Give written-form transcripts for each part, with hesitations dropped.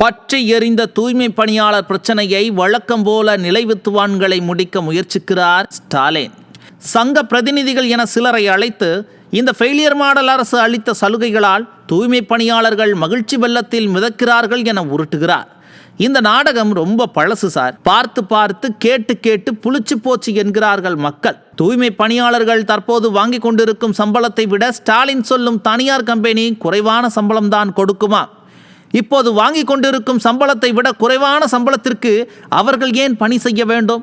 பற்றி எறிந்த தூய்மை பணியாளர் பிரச்சனையை வழக்கம் போல நிலைவித்துவான்களை முடிக்க முயற்சிக்கிறார் ஸ்டாலின். சங்க பிரதிநிதிகள் என சிலரை அழைத்து இந்த ஃபெயிலியர் மாடல் அரசு அளித்த சலுகைகளால் தூய்மை பணியாளர்கள் மகிழ்ச்சி வெள்ளத்தில் மிதக்கிறார்கள் என உருட்டுகிறார். இந்த நாடகம் ரொம்ப பழசு சார். பார்த்து பார்த்து கேட்டு கேட்டு புளிச்சு போச்சு என்கிறார்கள் மக்கள். தூய்மை பணியாளர்கள் தற்போது வாங்கி கொண்டிருக்கும் சம்பளத்தை விட ஸ்டாலின் சொல்லும் தனியார் கம்பெனி குறைவான சம்பளம் தான் கொடுக்குமா? இப்போது வாங்கி கொண்டிருக்கும் சம்பளத்தை விட குறைவான சம்பளத்திற்கு அவர்கள் ஏன் பணி செய்ய வேண்டும்?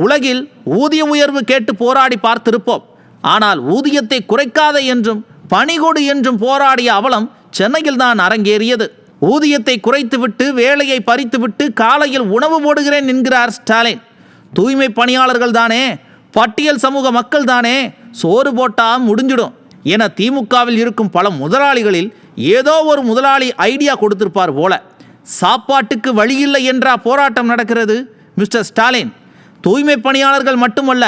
உலகில் ஊதிய உயர்வு கேட்டு போராடி பார்த்திருப்போம். ஆனால் ஊதியத்தை குறைக்காத என்றும் பணிகொடு என்றும் போராடிய அவலம் சென்னையில் தான் அரங்கேறியது. ஊதியத்தை குறைத்துவிட்டு வேலையை பறித்துவிட்டு காலையில் உணவு போடுகிறேன் என்கிறார் ஸ்டாலின். தூய்மை பணியாளர்கள் தானே, பட்டியல் சமூக மக்கள் தானே, சோறு போட்டா முடிஞ்சிடும் என திமுகவில் இருக்கும் பல முதலாளிகளில் ஏதோ ஒரு முதலாளி ஐடியா கொடுத்திருப்பார் போல. சாப்பாட்டுக்கு வழியில்லை என்றா போராட்டம் நடக்கிறது மிஸ்டர் ஸ்டாலின்? தூய்மை பணியாளர்கள் மட்டுமல்ல,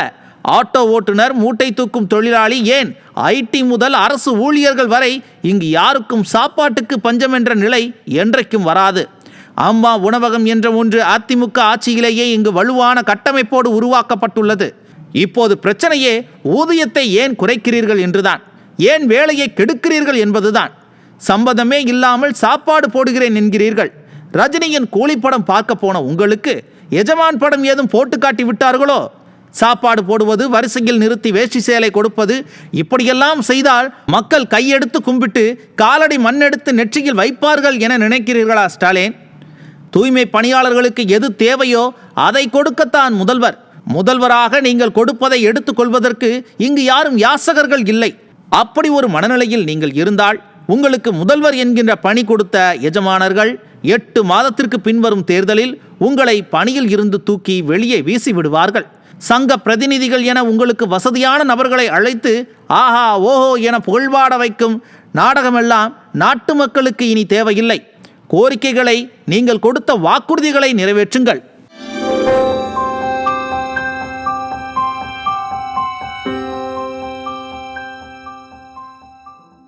ஆட்டோ ஓட்டுநர், மூட்டை தூக்கும் தொழிலாளி, ஏன் ஐடி முதல் அரசு ஊழியர்கள் வரை இங்கு யாருக்கும் சாப்பாட்டுக்கு பஞ்சம் என்ற நிலை என்றைக்கும் வராது. அம்மா உணவகம் என்ற ஒன்று அதிமுக ஆட்சியிலேயே இங்கு வலுவான கட்டமைப்போடு உருவாக்கப்பட்டுள்ளது. இப்போது பிரச்சனையே ஊதியத்தை ஏன் குறைக்கிறீர்கள் என்றுதான், ஏன் வேலையை கெடுக்கிறீர்கள் என்பதுதான். சம்பந்தமே இல்லாமல் சாப்பாடு போடுகிறேன் என்கிறீர்கள். ரஜினியின் கூலிப்படம் பார்க்க போன உங்களுக்கு எஜமான் படம் ஏதும் போட்டு காட்டி விட்டார்களோ? சாப்பாடு போடுவது, வரிசையில் நிறுத்தி வேஷ்டி சேலை கொடுப்பது, இப்படியெல்லாம் செய்தால் மக்கள் கையெடுத்து கும்பிட்டு காலடி மண்ணெடுத்து நெற்றியில் வைப்பார்கள் என நினைக்கிறீர்களா ஸ்டாலின்? தூய்மை பணியாளர்களுக்கு எது தேவையோ அதை கொடுக்கத்தான் முதல்வர். முதல்வராக நீங்கள் கொடுப்பதை எடுத்துக்கொள்வதற்கு இங்கு யாரும் யாசகர்கள் இல்லை. அப்படி ஒரு மனநிலையில் நீங்கள் இருந்தால் உங்களுக்கு முதல்வர் என்கின்ற பணி கொடுத்த எஜமானர்கள் 8 மாதத்திற்கு பின்வரும் தேர்தலில் உங்களை பணியில் இருந்து தூக்கி வெளியே வீசி விடுவார்கள். சங்க பிரதிநிதிகள் என உங்களுக்கு வசதியான நபர்களை அழைத்து ஆஹா ஓஹோ என புகழ்வாட வைக்கும் நாடகமெல்லாம் நாட்டு மக்களுக்கு இனி தேவையில்லை. கோரிக்கைகளை, நீங்கள் கொடுத்த வாக்குறுதிகளை நிறைவேற்றுங்கள்.